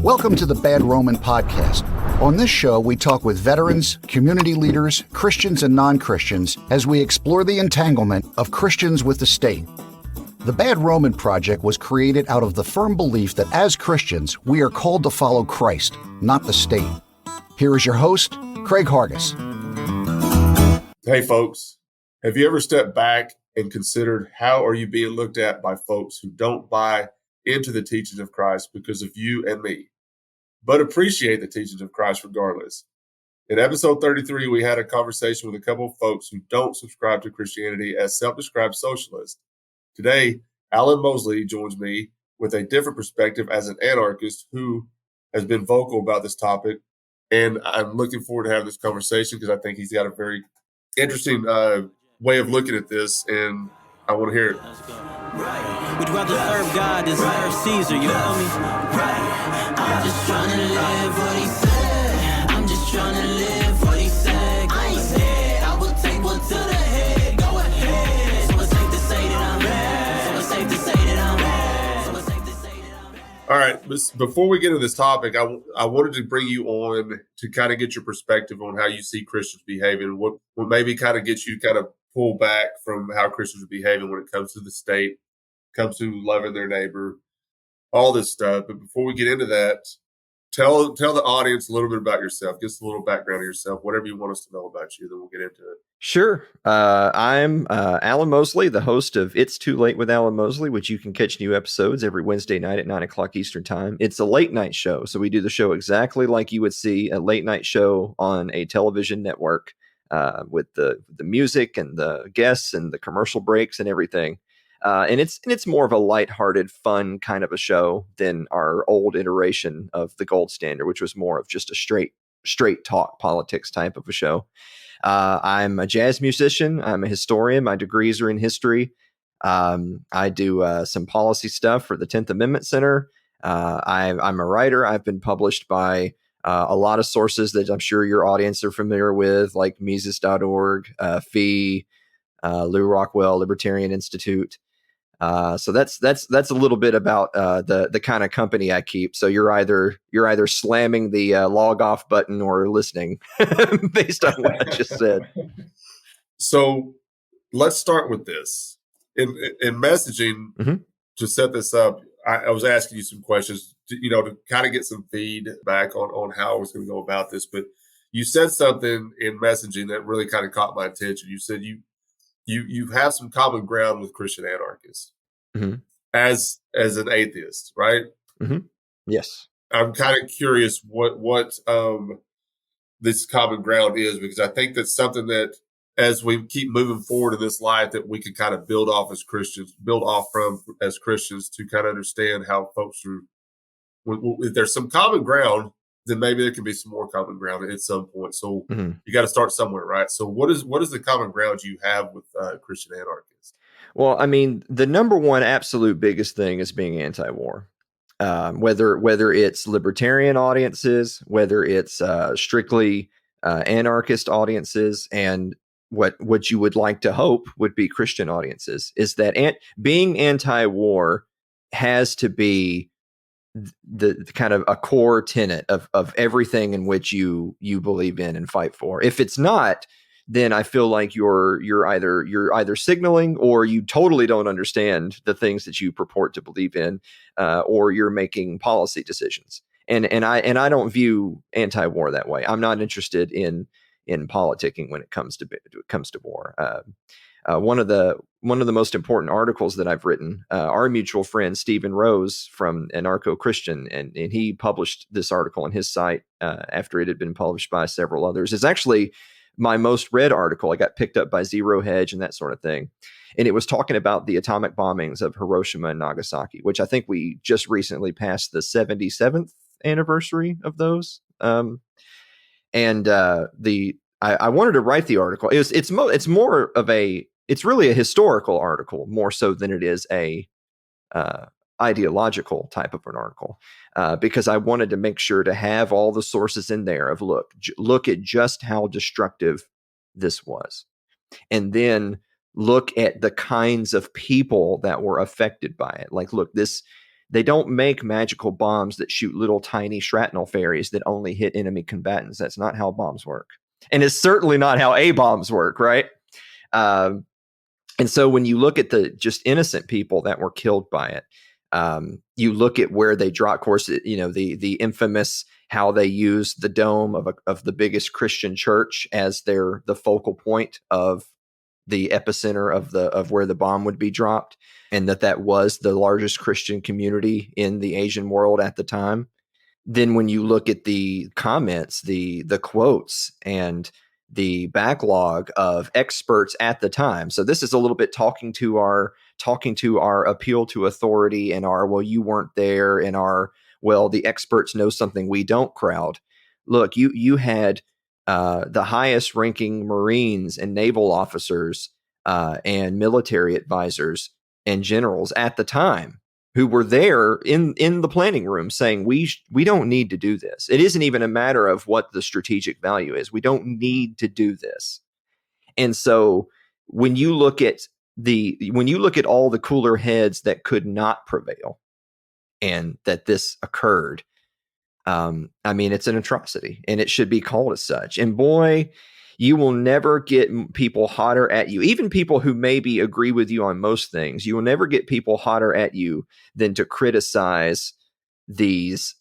Welcome to the Bad Roman Podcast. On this show, we talk with veterans, community leaders, Christians and non-Christians as we explore the entanglement of Christians with the state. The Bad Roman Project was created out of the firm belief that as Christians, we are called to follow Christ, not the state. Here is your host, Craig Hargis. Hey, folks. Have you ever stepped back and considered how are you being looked at by folks who don't buy into the teachings of Christ because of you and me, but appreciate the teachings of Christ regardless? In episode 33, we had a conversation with a couple of folks who don't subscribe to Christianity as self-described socialists. Today, Alan Mosley joins me with a different perspective as an anarchist who has been vocal about this topic. And I'm looking forward to having this conversation because I think he's got a very interesting way of looking at this, and I want to hear it. Right. Would you rather serve God than serve Caesar? You feel me? Right. I'm just trying to live what he said. I'm just trying to live what he said. I ain't scared. I will take one to the head. Go ahead. So it's safe to say that I'm bad. So it's safe to say that I'm bad. So it's safe to say that I'm bad. All right. Before we get into this topic, I wanted to bring you on to kind of get your perspective on how you see Christians behaving. What maybe kind of gets you kind of pull back from how Christians are behaving when it comes to the state, comes to loving their neighbor, all this stuff. But before we get into that, tell the audience a little bit about yourself. Give us a little background of yourself, whatever you want us to know about you, then we'll get into it. Sure. I'm Alan Mosley, the host of It's Too Late with Alan Mosley, which you can catch new episodes every Wednesday night at 9 o'clock Eastern Time. It's a late night show, so we do the show exactly like you would see a late night show on a television network, with the music and the guests and the commercial breaks and everything. And it's more of a lighthearted, fun kind of a show than our old iteration of the Gold Standard, which was more of just a straight talk politics type of a show. I'm a jazz musician. I'm a historian. My degrees are in history. I do some policy stuff for the 10th Amendment Center. I'm a writer. I've been published by a lot of sources that I'm sure your audience are familiar with, like Mises.org, FEE, Lou Rockwell, Libertarian Institute. So that's a little bit about the kind of company I keep. So you're either slamming the log off button or listening based on what I just said. So let's start with this. In messaging, Mm-hmm. to set this up, I was asking you some questions, to kind of get some feedback on how I was going to go about this. But you said something in messaging that really kind of caught my attention. You said you have some common ground with Christian anarchists, Mm-hmm. as an atheist, right? Mm-hmm. Yes. I'm kind of curious what this common ground is, because I think that's something that, as we keep moving forward in this life, that we can kind of build off from as Christians to kind of understand how folks are. If there's some common ground, then maybe there can be some more common ground at some point. So Mm-hmm. you got to start somewhere, right? So what is the common ground you have with Christian anarchists? Well, I mean, the number one absolute biggest thing is being anti-war. Whether it's libertarian audiences, whether it's strictly anarchist audiences, and what you would like to hope would be Christian audiences, is that being anti-war has to be the kind of a core tenet of everything in which you believe in and fight for. If it's not, then I feel like you're either signaling, or you totally don't understand the things that you purport to believe in, or you're making policy decisions. And I don't view anti-war that way. I'm not interested in politicking when it comes to war. One of the most important articles that I've written, our mutual friend Stephen Rose from Anarcho-Christian, and he published this article on his site after it had been published by several others. It's actually my most read article. I got picked up by Zero Hedge and that sort of thing. And it was talking about the atomic bombings of Hiroshima and Nagasaki, which I think we just recently passed the 77th anniversary of those. I wanted to write the article. It's really a historical article more so than it is a ideological type of an article, because I wanted to make sure to have all the sources in there of look at just how destructive this was, and then look at the kinds of people that were affected by it. Like, look, this They don't make magical bombs that shoot little tiny shrapnel fairies that only hit enemy combatants. That's not how bombs work. And it's certainly not how A-bombs work, right? And so when you look at the just innocent people that were killed by it, you look at where they draw, of course, the infamous how they used the dome of the biggest Christian church as the focal point of the epicenter of where the bomb would be dropped, and that was the largest Christian community in the Asian world at the time. Then when you look at the comments, the quotes, and the backlog of experts at the time. So this is a little bit talking to our appeal to authority and our, well, you weren't there, and our, well, the experts know something we don't crowd. Look, you had the highest ranking Marines and naval officers and military advisors and generals at the time who were there in the planning room saying, we don't need to do this. It isn't even a matter of what the strategic value is. We don't need to do this. And so when you look at all the cooler heads that could not prevail and that this occurred, I mean, it's an atrocity and it should be called as such. And boy, you will never get people hotter at you, even people who maybe agree with you on most things. You will never get people hotter at you than to criticize these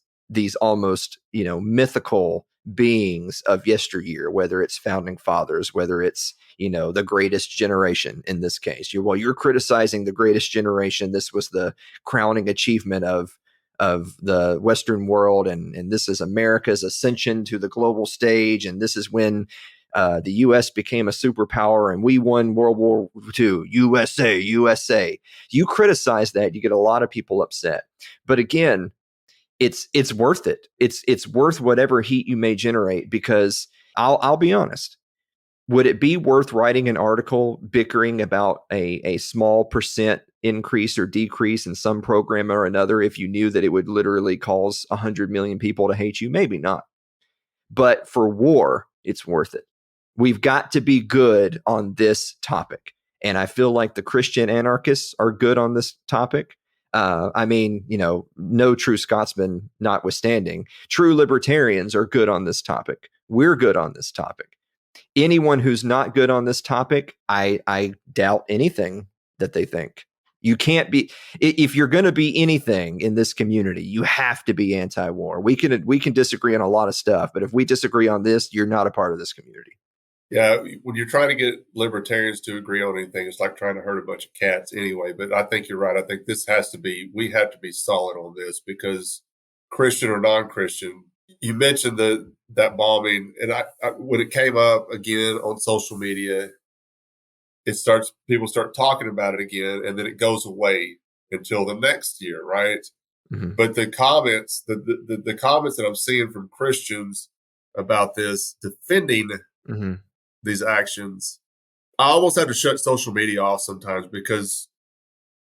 almost, mythical beings of yesteryear, whether it's founding fathers, whether it's, the greatest generation in this case. You're criticizing the greatest generation. This was the crowning achievement of the Western world. And this is America's ascension to the global stage. And this is when the U.S. became a superpower and we won World War II. USA. You criticize that, you get a lot of people upset. But again, it's worth it. It's worth whatever heat you may generate, because I'll be honest. Would it be worth writing an article bickering about a small percent increase or decrease in some program or another if you knew that it would literally cause 100 million people to hate you? Maybe not. But for war, it's worth it. We've got to be good on this topic. And I feel like the Christian anarchists are good on this topic. No true Scotsman notwithstanding, true libertarians are good on this topic. We're good on this topic. Anyone who's not good on this topic, I doubt anything that they think. You can't be, if you're going to be anything in this community, you have to be anti-war. We can disagree on a lot of stuff, but if we disagree on this, you're not a part of this community. Yeah, when you're trying to get libertarians to agree on anything, it's like trying to herd a bunch of cats anyway. But I think you're right. I think we have to be solid on this, because Christian or non-Christian, you mentioned that bombing, and I when it came up again on social media, people start talking about it again, and then it goes away until the next year, right? Mm-hmm. But the comments, the comments that I'm seeing from Christians about this, defending mm-hmm. these actions, I almost have to shut social media off sometimes, because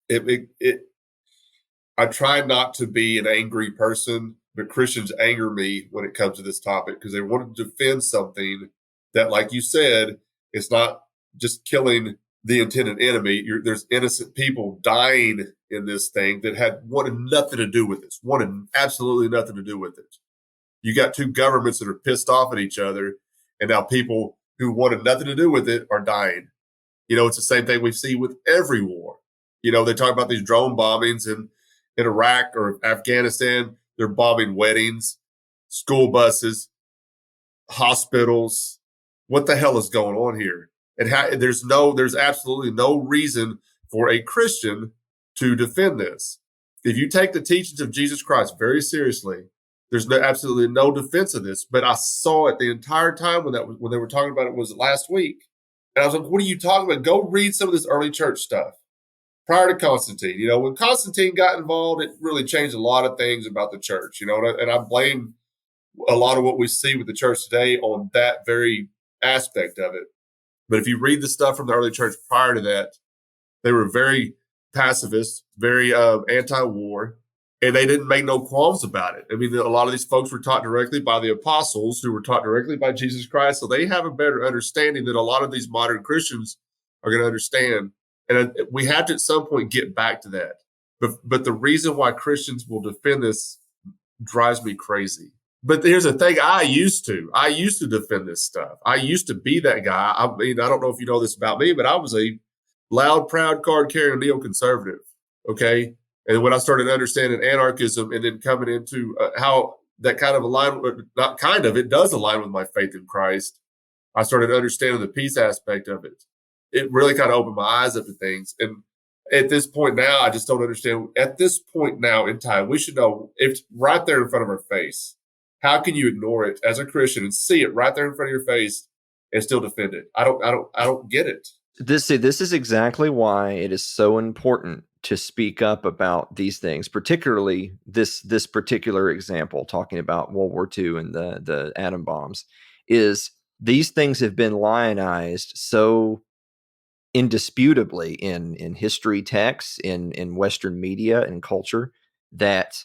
I try not to be an angry person, but Christians anger me when it comes to this topic, because they want to defend something that, like you said, it's not just killing the intended enemy. There's innocent people dying in this thing that wanted nothing to do with this, wanted absolutely nothing to do with it. You got two governments that are pissed off at each other, and now people who wanted nothing to do with it are dying. It's the same thing we see with every war. They talk about these drone bombings in Iraq or Afghanistan. They're bombing weddings, school buses, hospitals. What the hell is going on here? And there's absolutely no reason for a Christian to defend this. If you take the teachings of Jesus Christ very seriously, there's absolutely no defense of this. But I saw it the entire time when they were talking about it, was last week. And I was like, what are you talking about? Go read some of this early church stuff prior to Constantine. When Constantine got involved, it really changed a lot of things about the church, and I blame a lot of what we see with the church today on that very aspect of it. But if you read the stuff from the early church prior to that, they were very pacifist, very anti-war, and they didn't make no qualms about it. I mean, a lot of these folks were taught directly by the apostles, who were taught directly by Jesus Christ, so they have a better understanding than a lot of these modern Christians are going to understand. And we have to at some point get back to that. But the reason why Christians will defend this drives me crazy. But here's the thing: I used to defend this stuff. I used to be that guy. I mean, I don't know if you know this about me, but I was a loud, proud, card-carrying neoconservative. Okay, and when I started understanding anarchism, and then coming into how that kind of aligned, not kind of, it does align with my faith in Christ. I started understanding the peace aspect of it. It really kind of opened my eyes up to things. And at this point now, I just don't understand. At this point now in time, we should know if it's right there in front of our face. How can you ignore it as a Christian and see it right there in front of your face and still defend it? I don't get it. This is exactly why it is so important to speak up about these things, particularly this particular example, talking about World War II and the atom bombs. Is these things have been lionized so indisputably in history texts, in Western media and culture, that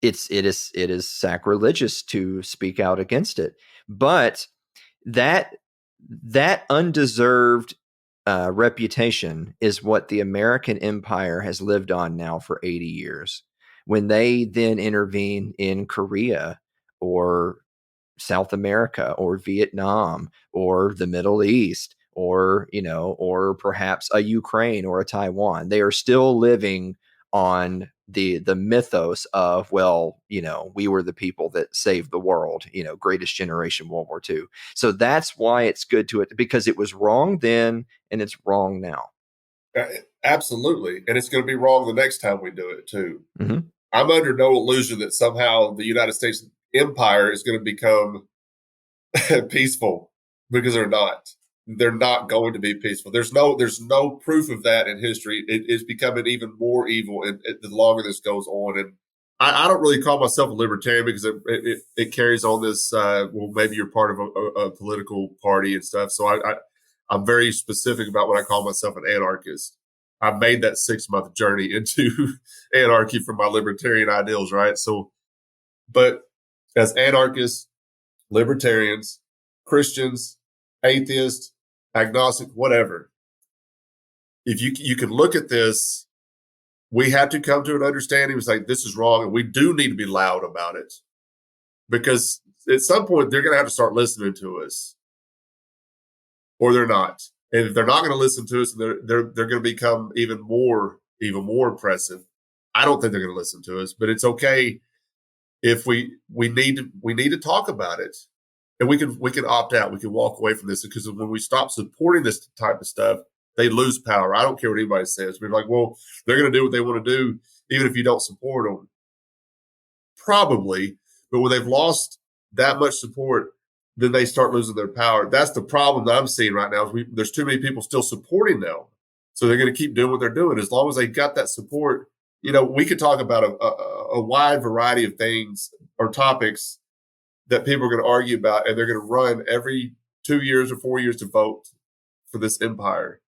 it is sacrilegious to speak out against it. But that undeserved reputation is what the American empire has lived on now for 80 years. When they then intervene in Korea or South America or Vietnam or the Middle East or perhaps a Ukraine or a Taiwan, they are still living on the mythos of, we were the people that saved the world, greatest generation, World War II. So that's why it's good to it, because it was wrong then and it's wrong now. Absolutely. And it's going to be wrong the next time we do it too. Mm-hmm. I'm under no illusion that somehow the United States empire is going to become peaceful, because they're not. They're not going to be peaceful. There's no proof of that in history. It is becoming even more evil the longer this goes on. And I don't really call myself a libertarian because it carries on this. Maybe you're part of a political party and stuff. So I'm very specific about when I call myself an anarchist. I made that 6-month journey into anarchy from my libertarian ideals, right? So, but as anarchists, libertarians, Christians, atheists, agnostic, whatever, if you can look at this, we have to come to an understanding. It's like, this is wrong, and we do need to be loud about it, because at some point they're going to have to start listening to us, or they're not. And if they're not going to listen to us, they're going to become even more oppressive. I don't think they're going to listen to us, but it's okay if we need to talk about it. And we can opt out. We can walk away from this, because when we stop supporting this type of stuff, they lose power. I don't care what anybody says. We're like, well, they're going to do what they want to do, even if you don't support them. Probably. But when they've lost that much support, then they start losing their power. That's the problem that I'm seeing right now. There's too many people still supporting them. So they're going to keep doing what they're doing. As long as they got that support, we could talk about a wide variety of things or topics that people are going to argue about, and they're going to run every 2 years or 4 years to vote for this empire.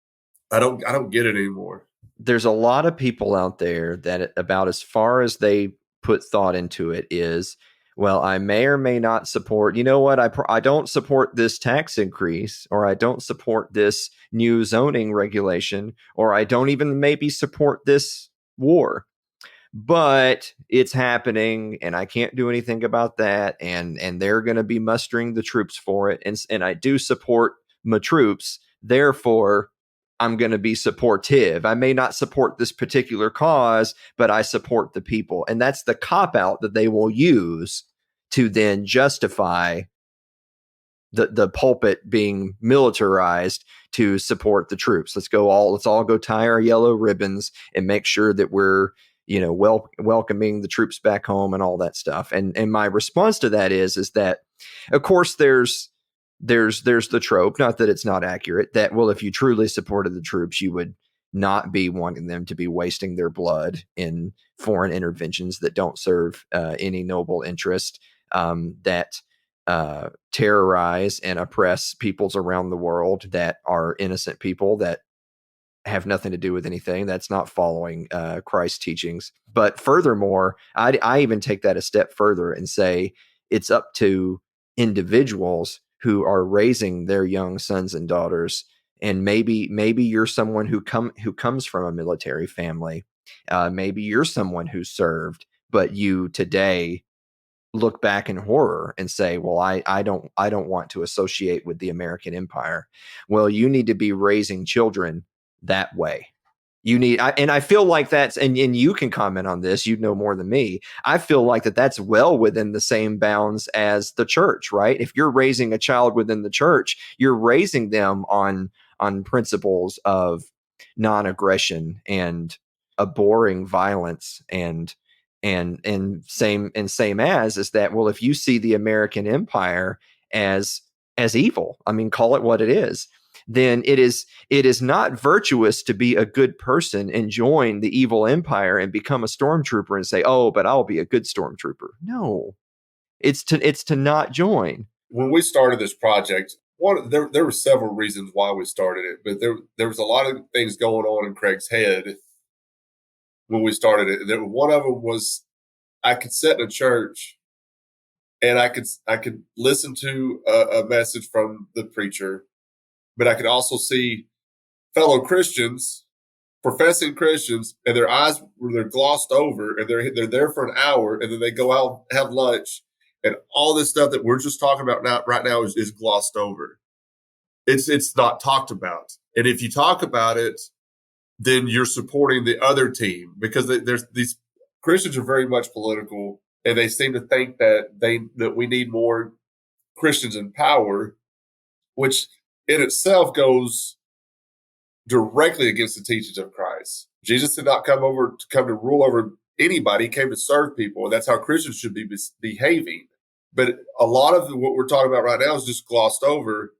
I don't get it anymore. There's a lot of people out there that about as far as they put thought into it is, well, I may or may not support, I don't support this tax increase, or I don't support this new zoning regulation, or I don't even maybe support this war. But it's happening, and I can't do anything about that. And they're going to be mustering the troops for it. And I do support my troops. Therefore, I'm going to be supportive. I may not support this particular cause, but I support the people. And that's the cop-out that they will use to then justify the pulpit being militarized to support the troops. Let's all go tie our yellow ribbons and make sure that we're welcoming the troops back home and all that stuff. And my response to that is that, of course, there's the trope, not that it's not accurate, that, well, if you truly supported the troops, you would not be wanting them to be wasting their blood in foreign interventions that don't serve any noble interest, that terrorize and oppress peoples around the world that are innocent people that have nothing to do with anything. That's not following Christ's teachings. But furthermore, I even take that a step further and say it's up to individuals who are raising their young sons and daughters. And maybe you're someone who comes from a military family, Maybe you're someone who served, but you today look back in horror and say, well, I don't want to associate with the American empire. Well, you need to be raising children that way. You need, and I feel like that's, and you can comment on this, you know more than me. I feel like that's well within the same bounds as the church, right? If you're raising a child within the church, you're raising them on principles of non-aggression and abhorring violence and same as is that, well, if you see the American empire as evil, I mean, call it what it is, then it is not virtuous to be a good person and join the evil empire and become a stormtrooper and say, oh, but I'll be a good stormtrooper. No, it's to not join. When we started this project, there were several reasons why we started it, but there was a lot of things going on in Craig's head when we started it. One of them was I could sit in a church and I could listen to a message from the preacher, but I could also see fellow Christians, professing Christians, and their eyes they're glossed over, and they're there for an hour, and then they go out have lunch, and all this stuff that we're just talking about right now is glossed over. It's not talked about, and if you talk about it, then you're supporting the other team, because there's these Christians are very much political, and they seem to think that we need more Christians in power, which in itself goes directly against the teachings of Christ. Jesus did not come to rule over anybody. He came to serve people, and that's how Christians should be behaving. But a lot of what we're talking about right now is just glossed over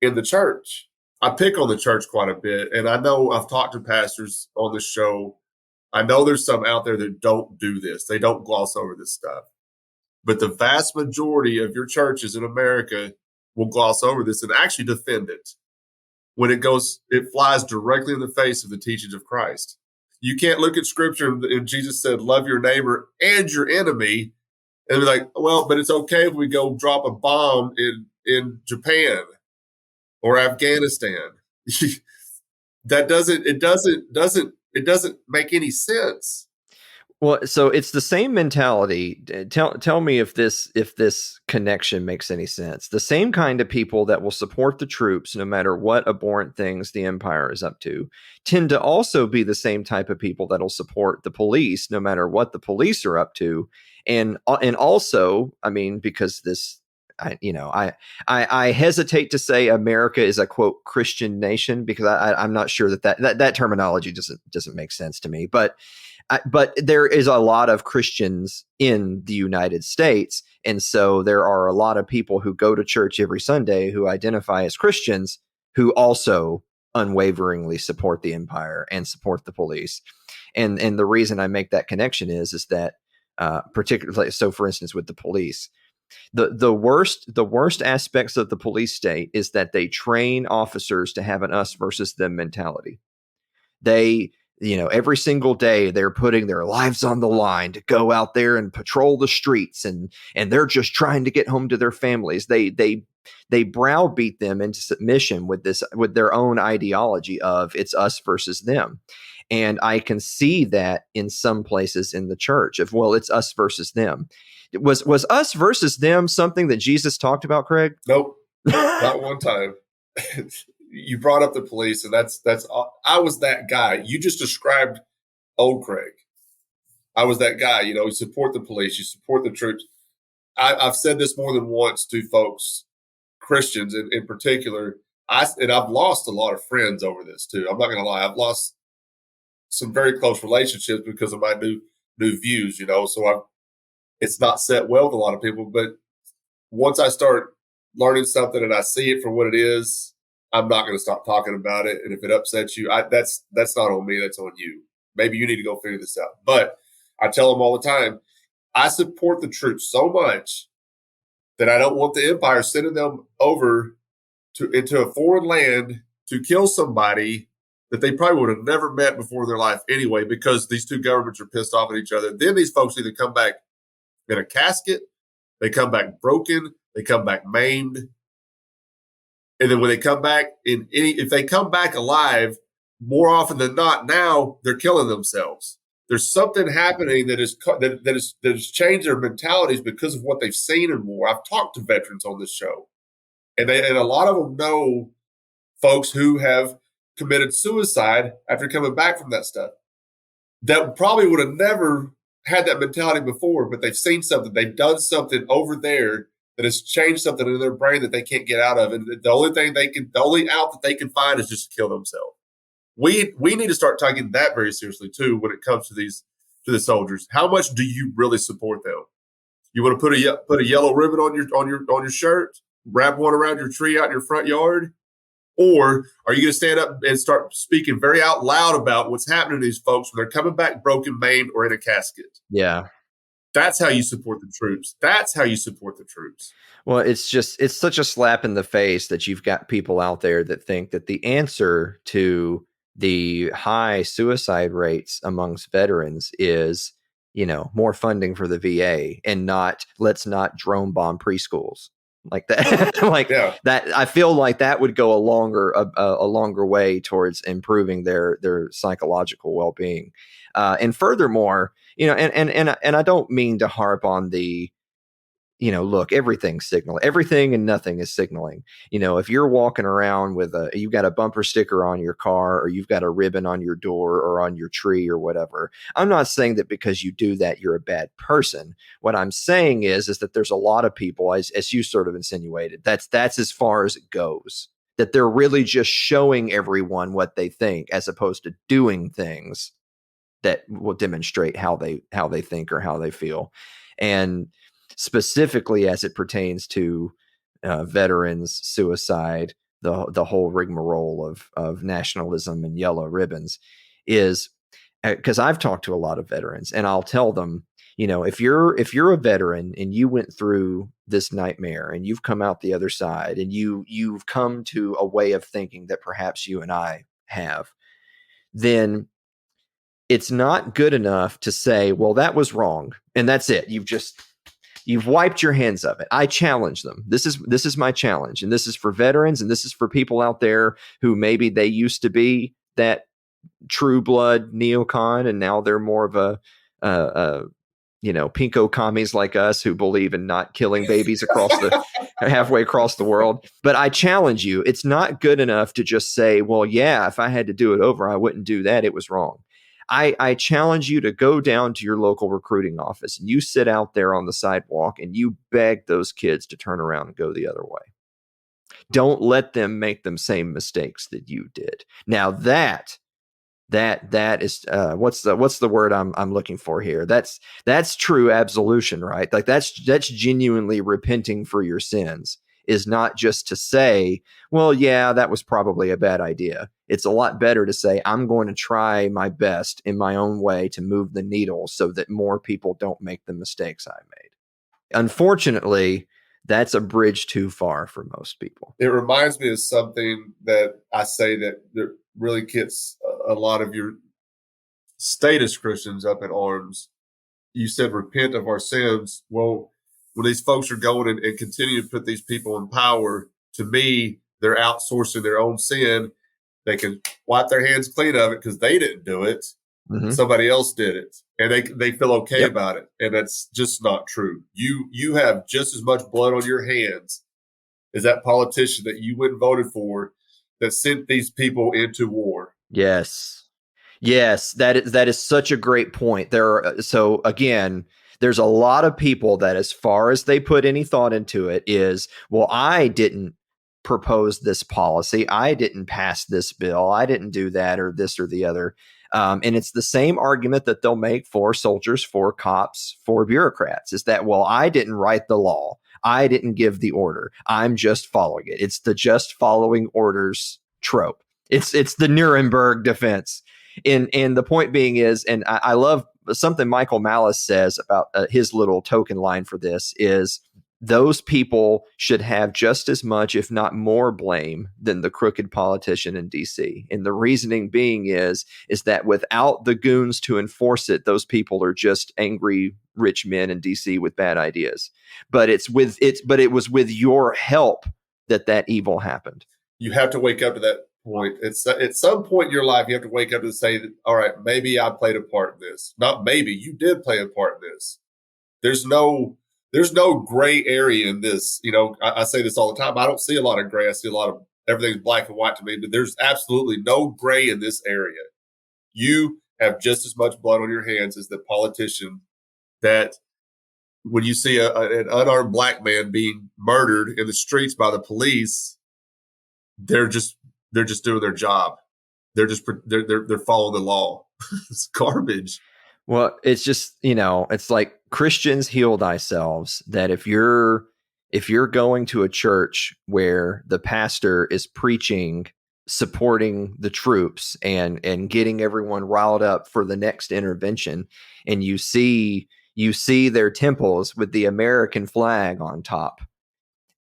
in the church. I pick on the church quite a bit, and I know I've talked to pastors on this show. I know there's some out there that don't do this. They don't gloss over this stuff. But the vast majority of your churches in America will gloss over this and actually defend it. When it flies directly in the face of the teachings of Christ. You can't look at scripture and Jesus said, love your neighbor and your enemy, and be like, well, but it's okay if we go drop a bomb in Japan or Afghanistan. It doesn't make any sense. Well, so it's the same mentality. Tell me if this connection makes any sense. The same kind of people that will support the troops no matter what abhorrent things the empire is up to tend to also be the same type of people that will support the police no matter what the police are up to. And also, I mean, because I hesitate to say America is a quote Christian nation, because I'm not sure that terminology doesn't make sense to me, but there is a lot of Christians in the United States. And so there are a lot of people who go to church every Sunday who identify as Christians who also unwaveringly support the empire and support the police. And the reason I make that connection is that particularly, so for instance, with the police, the worst aspects of the police state is that they train officers to have an us versus them mentality. They, every single day they're putting their lives on the line to go out there and patrol the streets, and they're just trying to get home to their families. They browbeat them into submission with their own ideology of it's us versus them. And I can see that in some places in the church of, well, it's us versus them. Was us versus them something that Jesus talked about, Craig? Nope, not one time. You brought up the police, and that's I was that guy. You just described old Craig. I was that guy. You support the police, you support the troops. I've said this more than once to folks, Christians in particular. I've lost a lot of friends over this too. I'm not going to lie. I've lost some very close relationships because of my new views. So it's not set well with a lot of people. But once I start learning something and I see it for what it is, I'm not going to stop talking about it. And if it upsets you, that's not on me. That's on you. Maybe you need to go figure this out. But I tell them all the time, I support the troops so much that I don't want the empire sending them over into a foreign land to kill somebody that they probably would have never met before in their life anyway, because these two governments are pissed off at each other. Then these folks either come back in a casket, they come back broken, they come back maimed. And then when they come back if they come back alive, more often than not, now they're killing themselves. There's something happening that has changed their mentalities because of what they've seen in war. I've talked to veterans on this show, and a lot of them know folks who have committed suicide after coming back from that stuff that probably would have never had that mentality before, but they've seen something, they've done something over there that has changed something in their brain that they can't get out of, and the only out that they can find is just to kill themselves. We need to start taking that very seriously too when it comes to the soldiers. How much do you really support them? You want to put a yellow ribbon on your shirt, wrap one around your tree out in your front yard, or are you going to stand up and start speaking very out loud about what's happening to these folks when they're coming back broken, maimed, or in a casket? Yeah. That's how you support the troops. That's how you support the troops. Well, it's such a slap in the face that you've got people out there that think that the answer to the high suicide rates amongst veterans is, more funding for the VA and let's not drone bomb preschools like that. That I feel like that would go a longer way towards improving their psychological well-being. And furthermore, and I don't mean to harp on the, look, everything's signaling. Everything and nothing is signaling. If you're walking around with you've got a bumper sticker on your car, or you've got a ribbon on your door or on your tree or whatever, I'm not saying that because you do that, you're a bad person. What I'm saying is that there's a lot of people, as you sort of insinuated, that's as far as it goes, that they're really just showing everyone what they think as opposed to doing things that will demonstrate how they think or how they feel. And specifically as it pertains to veterans, suicide, the whole rigmarole of nationalism and yellow ribbons, is because I've talked to a lot of veterans, and I'll tell them, if you're a veteran and you went through this nightmare and you've come out the other side and you've come to a way of thinking that perhaps you and I have, then it's not good enough to say, well, that was wrong, and that's it. You've wiped your hands of it. I challenge them. This is my challenge. And this is for veterans. And this is for people out there who maybe they used to be that true blood neocon, and now they're more of a pinko commies like us who believe in not killing babies halfway across the world. But I challenge you. It's not good enough to just say, well, yeah, if I had to do it over, I wouldn't do that. It was wrong. I challenge you to go down to your local recruiting office and you sit out there on the sidewalk and you beg those kids to turn around and go the other way. Don't let them make the same mistakes that you did. Now that is what's the word I'm looking for here? That's true absolution, right? Like that's genuinely repenting for your sins. Is not just to say, well, yeah, that was probably a bad idea. It's a lot better to say, I'm going to try my best in my own way to move the needle so that more people don't make the mistakes I made. Unfortunately, that's a bridge too far for most people. It reminds me of something that I say that really gets a lot of your statist Christians up in arms. You said, repent of our sins. Well, when these folks are going and continue to put these people in power, to me, they're outsourcing their own sin. They can wipe their hands clean of it because they didn't do it. Mm-hmm. Somebody else did it. And they feel okay about it. And that's just not true. You have just as much blood on your hands as that politician that you went and voted for that sent these people into war. Yes, that is such a great point. There's a lot of people that, as far as they put any thought into it, is, well, I didn't propose this policy. I didn't pass this bill. I didn't do that or this or the other. And it's the same argument that they'll make for soldiers, for cops, for bureaucrats, is that, well, I didn't write the law. I didn't give the order. I'm just following it. It's the just following orders trope. It's the Nuremberg defense. And the point being is, and I love something Michael Malice says about his little token line for this is, those people should have just as much, if not more, blame than the crooked politician in DC. And the reasoning being is that without the goons to enforce it, those people are just angry rich men in DC with bad ideas. But it was with your help that evil happened. You have to wake up to that point. It's at some point in your life, you have to wake up and say, all right, maybe I played a part in this. Not maybe, you did play a part in this. There's no gray area in this. I say this all the time. I don't see a lot of gray. I see a lot of everything's black and white to me, but there's absolutely no gray in this area. You have just as much blood on your hands as the politician that when you see an unarmed black man being murdered in the streets by the police, they're just doing their job. They're following the law. It's garbage. Well, it's just, it's like Christians heal thyself, that if you're going to a church where the pastor is preaching, supporting the troops and getting everyone riled up for the next intervention, and you see their temples with the American flag on top.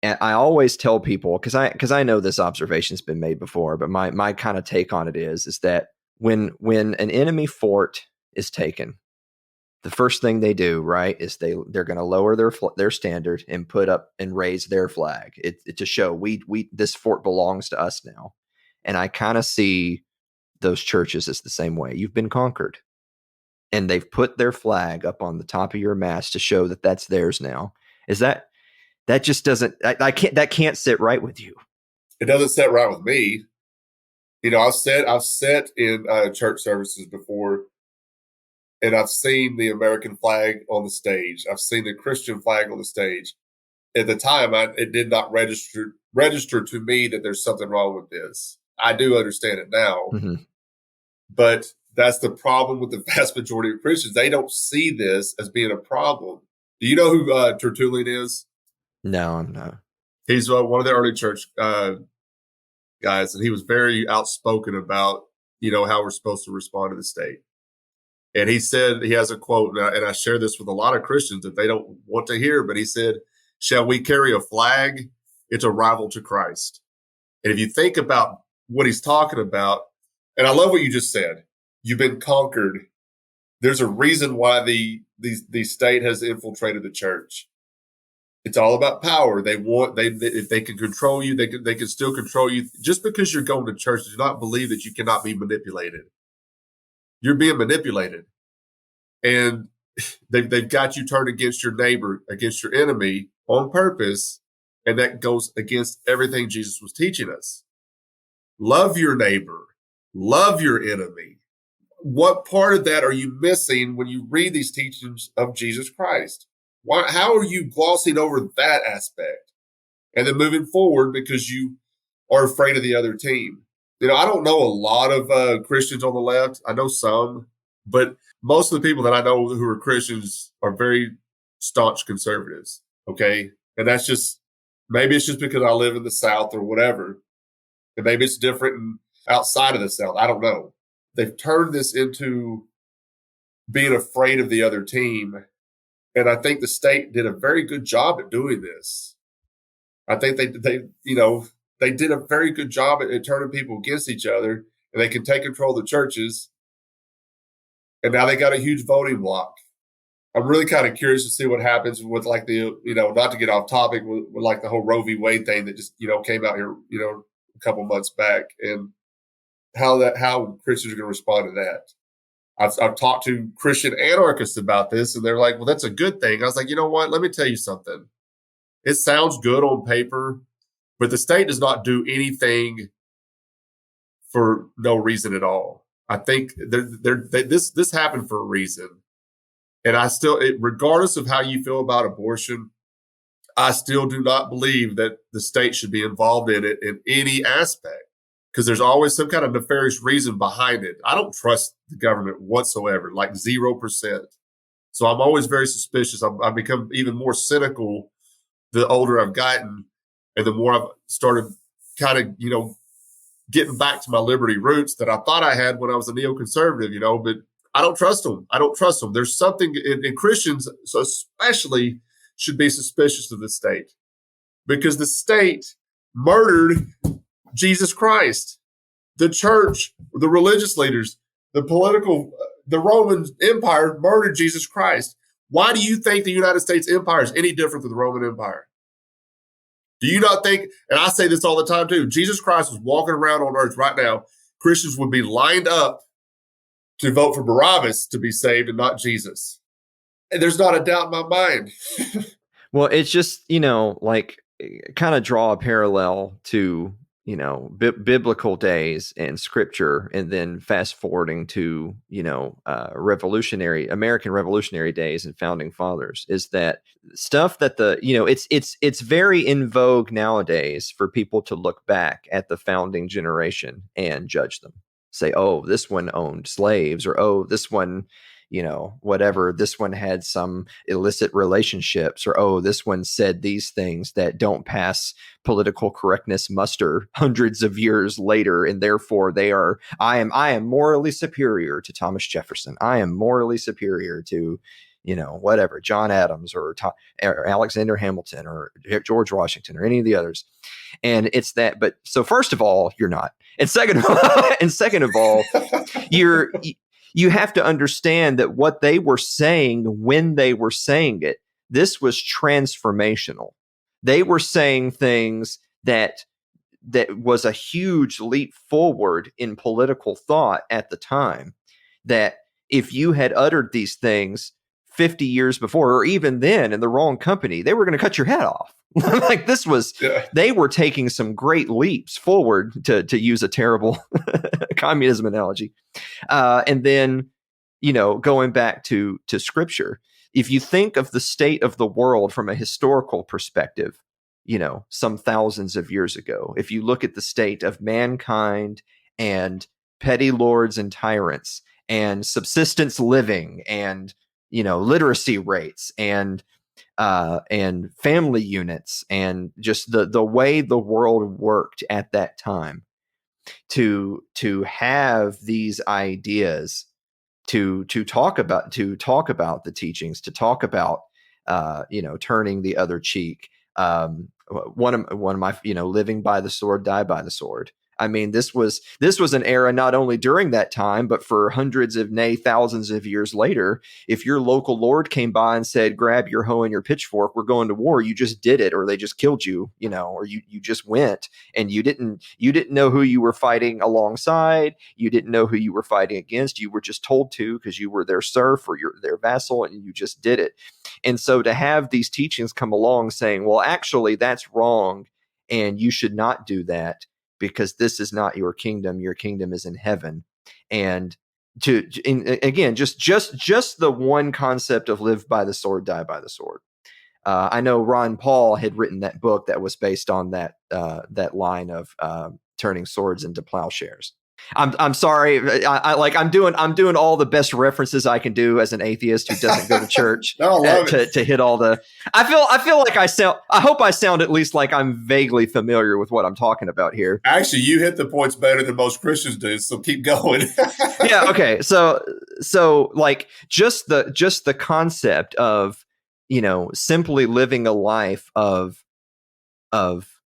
And I always tell people, because I know this observation's been made before, but my kind of take on it is that when an enemy fort is taken, the first thing they do, right, is they're going to lower their standard and put up and raise their flag to show we this fort belongs to us now. And I kind of see those churches as the same way. You've been conquered, and they've put their flag up on the top of your mast to show that that's theirs now. Is that just doesn't, that can't sit right with you. It doesn't sit right with me. I've sat in church services before, and I've seen the American flag on the stage. I've seen the Christian flag on the stage. At the time, it did not register to me that there's something wrong with this. I do understand it now, but that's the problem with the vast majority of Christians. They don't see this as being a problem. Do you know who Tertullian is? No, I'm not. He's one of the early church guys, and he was very outspoken about, how we're supposed to respond to the state. And he said, he has a quote, and I share this with a lot of Christians that they don't want to hear, but he said, "Shall we carry a flag? It's a rival to Christ." And if you think about what he's talking about, and I love what you just said, you've been conquered. There's a reason why the state has infiltrated the church. It's all about power. If they can control you, they can still control you. Just because you're going to church, do not believe that you cannot be manipulated. You're being manipulated, and they've got you turned against your neighbor, against your enemy on purpose, and that goes against everything Jesus was teaching us. Love your neighbor, love your enemy. What part of that are you missing when you read these teachings of Jesus Christ? How are you glossing over that aspect and then moving forward because you are afraid of the other team? I don't know a lot of Christians on the left. I know some, but most of the people that I know who are Christians are very staunch conservatives. Okay. And maybe it's just because I live in the South or whatever. And maybe it's different outside of the South. I don't know. They've turned this into being afraid of the other team. And I think the state did a very good job at doing this. I think they did a very good job at turning people against each other, and they can take control of the churches. And now they got a huge voting block. I'm really kind of curious to see what happens with not to get off topic, with like the whole Roe v. Wade thing that just, came out here, a couple months back, and how Christians are going to respond to that. I've talked to Christian anarchists about this, and they're like, well, that's a good thing. I was like, you know what? Let me tell you something. It sounds good on paper, but the state does not do anything for no reason at all. I think this happened for a reason. And regardless of how you feel about abortion, I still do not believe that the state should be involved in it in any aspect, because there's always some kind of nefarious reason behind it. I don't trust the government whatsoever, like 0%. So I'm always very suspicious. I've become even more cynical the older I've gotten, and the more I've started kind of, getting back to my liberty roots that I thought I had when I was a neoconservative, but I don't trust them. There's something in Christians, so especially, should be suspicious of the state, because the state murdered Jesus Christ. The church, the religious leaders, the Roman Empire murdered Jesus Christ. Why do you think the United States Empire is any different than the Roman Empire? Do you not think, and I say this all the time too, Jesus Christ was walking around on earth right now, Christians would be lined up to vote for Barabbas to be saved and not Jesus. And there's not a doubt in my mind. Well, it's just, like kind of draw a parallel to, biblical days and scripture, and then fast forwarding to, American revolutionary days and founding fathers, is that stuff that it's very in vogue nowadays for people to look back at the founding generation and judge them. Say, oh, this one owned slaves, or, oh, this one, whatever, this one had some illicit relationships, or, oh, this one said these things that don't pass political correctness muster hundreds of years later, and therefore I am morally superior to Thomas Jefferson. I am morally superior to, whatever, John Adams or Alexander Hamilton or George Washington or any of the others. And it's that, but so first of all, you're not. And second of all, you have to understand that what they were saying when they were saying it, this was transformational. They were saying things that was a huge leap forward in political thought at the time, that if you had uttered these things 50 years before, or even then in the wrong company, they were going to cut your head off. Like this was, they were taking some great leaps forward, to use a terrible communism analogy. And then, going back to scripture, if you think of the state of the world from a historical perspective, some thousands of years ago, if you look at the state of mankind and petty lords and tyrants and subsistence living and, literacy rates and family units, and just the way the world worked at that time, to have these ideas, to talk about the teachings, to talk about turning the other cheek, one of my, living by the sword, die by the sword. I mean, this was an era not only during that time, but for hundreds of, nay, thousands of years later. If your local lord came by and said, grab your hoe and your pitchfork, we're going to war, you just did it, or they just killed you, or you just went, and you didn't know who you were fighting alongside. You didn't know who you were fighting against. You were just told to, because you were their serf or you're their vassal, and you just did it. And so to have these teachings come along saying, well, actually, that's wrong, and you should not do that, because this is not your kingdom is in heaven. And again, just the one concept of live by the sword, die by the sword. I know Ron Paul had written that book that was based on that line of turning swords into plowshares. I'm sorry. I'm doing all the best references I can do as an atheist who doesn't go to church to hit all the. I feel like I hope I sound at least like I'm vaguely familiar with what I'm talking about here. Actually, you hit the points better than most Christians do, so keep going. Yeah. Okay. So like just the concept of, simply living a life of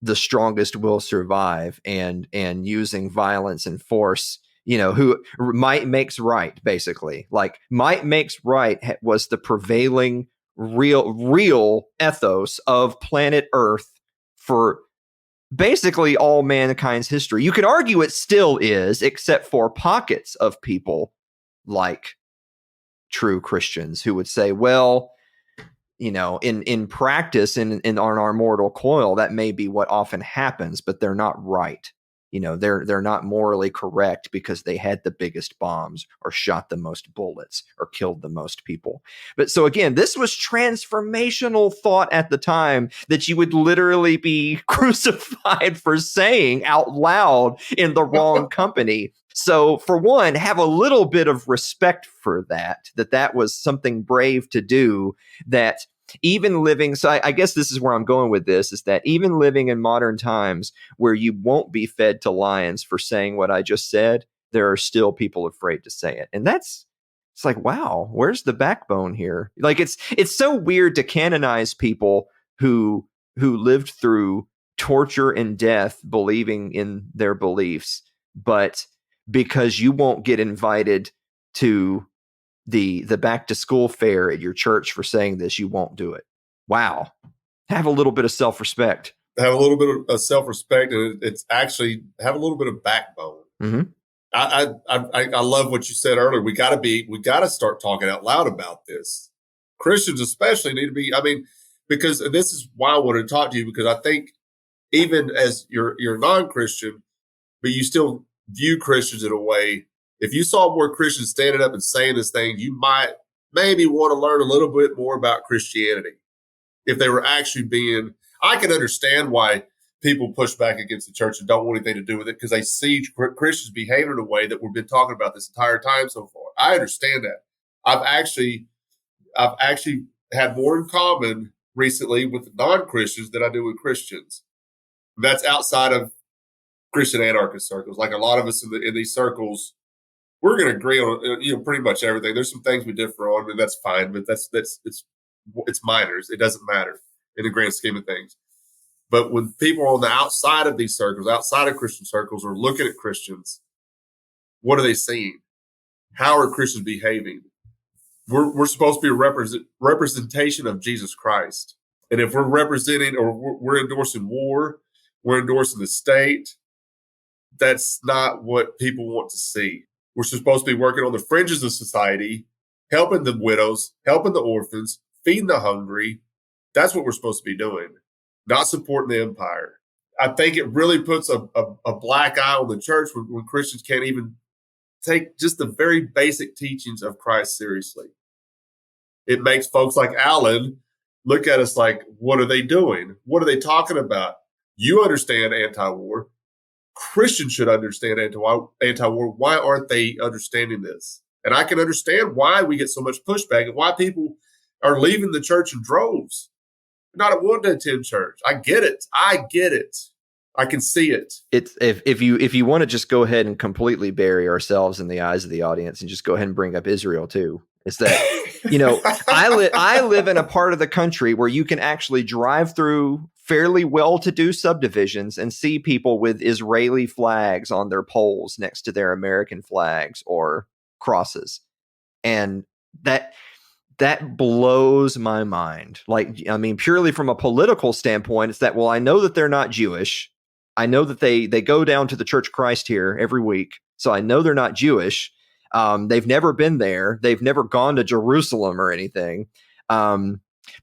the strongest will survive, and using violence and force, who might makes right, basically. Like might makes right was the prevailing real ethos of planet Earth for basically all mankind's history. You could argue it still is, except for pockets of people like true Christians who would say, well, in practice, in on our mortal coil, that may be what often happens, but they're not right. They're not morally correct because they had the biggest bombs, or shot the most bullets, or killed the most people. But so again, this was transformational thought at the time, that you would literally be crucified for saying out loud in the wrong company. So for one, have a little bit of respect for that was something brave to do, that even living. So I guess this is where I'm going with this, is that even living in modern times where you won't be fed to lions for saying what I just said, there are still people afraid to say it. And it's like, wow, where's the backbone here? Like it's so weird to canonize people who lived through torture and death believing in their beliefs, but because you won't get invited to the back to school fair at your church for saying this, you won't do it. Wow. Have a little bit of self-respect. have a little bit of self-respect, and it's actually have a little bit of backbone. Mm-hmm. I love what you said earlier. We got to start talking out loud about this. Christians especially need to be, because this is why I wanted to talk to you, because I think even as you're non-Christian, but you still view Christians in a way, if you saw more Christians standing up and saying this thing, you might maybe want to learn a little bit more about Christianity. If they were actually being, I can understand why people push back against the church and don't want anything to do with it, because they see Christians behaving in a way that we've been talking about this entire time so far. I understand that. I've actually had more in common recently with non-Christians than I do with Christians. That's outside of Christian anarchist circles. Like a lot of us in these circles, we're going to agree on pretty much everything. There's some things we differ on, and that's fine. But it's minors. It doesn't matter in the grand scheme of things. But when people are on the outside of these circles, outside of Christian circles, are looking at Christians, what are they seeing? How are Christians behaving? We're supposed to be a representation of Jesus Christ. And if we're representing or we're endorsing war, we're endorsing the state, that's not what people want to see. We're supposed to be working on the fringes of society, helping the widows, helping the orphans, feeding the hungry. That's what we're supposed to be doing, not supporting the empire. I think it really puts a black eye on the church when Christians can't even take just the very basic teachings of Christ seriously. It makes folks like Alan look at us like, what are they doing? What are they talking about? You understand anti-war. Christians should understand anti-war. Why aren't they understanding this? And I can understand why we get so much pushback and why people are leaving the church in droves. Not a one to attend church. I get it. I can see it. It's if you want to just go ahead and completely bury ourselves in the eyes of the audience and just go ahead and bring up Israel too. It's that, I live in a part of the country where you can actually drive through fairly well-to-do subdivisions and see people with Israeli flags on their poles next to their American flags or crosses. And that blows my mind. Purely from a political standpoint, it's that, well, I know that they're not Jewish. I know that they go down to the Church of Christ here every week. So I know they're not Jewish. They've never been there. They've never gone to Jerusalem or anything.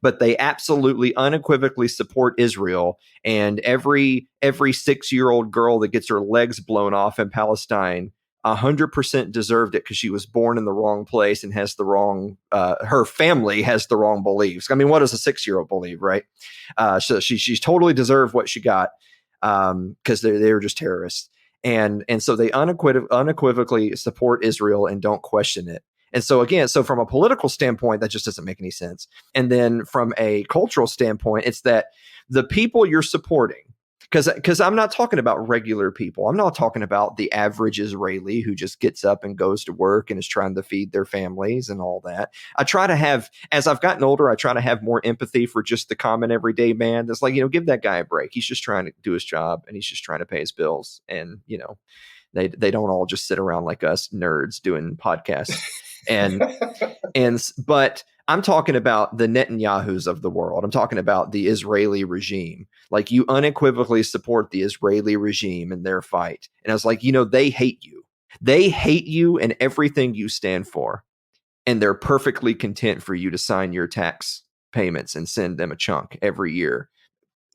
But they absolutely unequivocally support Israel. And every 6-year-old girl that gets her legs blown off in Palestine 100% deserved it because she was born in the wrong place and has the wrong, her family has the wrong beliefs. What does a 6-year-old believe, right? So she's totally deserved what she got because they were just terrorists. And so they unequivocally support Israel and don't question it. And so again, from a political standpoint, that just doesn't make any sense. And then from a cultural standpoint, it's that the people you're supporting, because I'm not talking about regular people. I'm not talking about the average Israeli who just gets up and goes to work and is trying to feed their families and all that. I try to have, as I've gotten older, I try to have more empathy for just the common everyday man that's like, give that guy a break. He's just trying to do his job and he's just trying to pay his bills. And, they don't all just sit around like us nerds doing podcasts. But I'm talking about the Netanyahus of the world. I'm talking about the Israeli regime. Like, you unequivocally support the Israeli regime in their fight. And I was like, they hate you. They hate you and everything you stand for. And they're perfectly content for you to sign your tax payments and send them a chunk every year.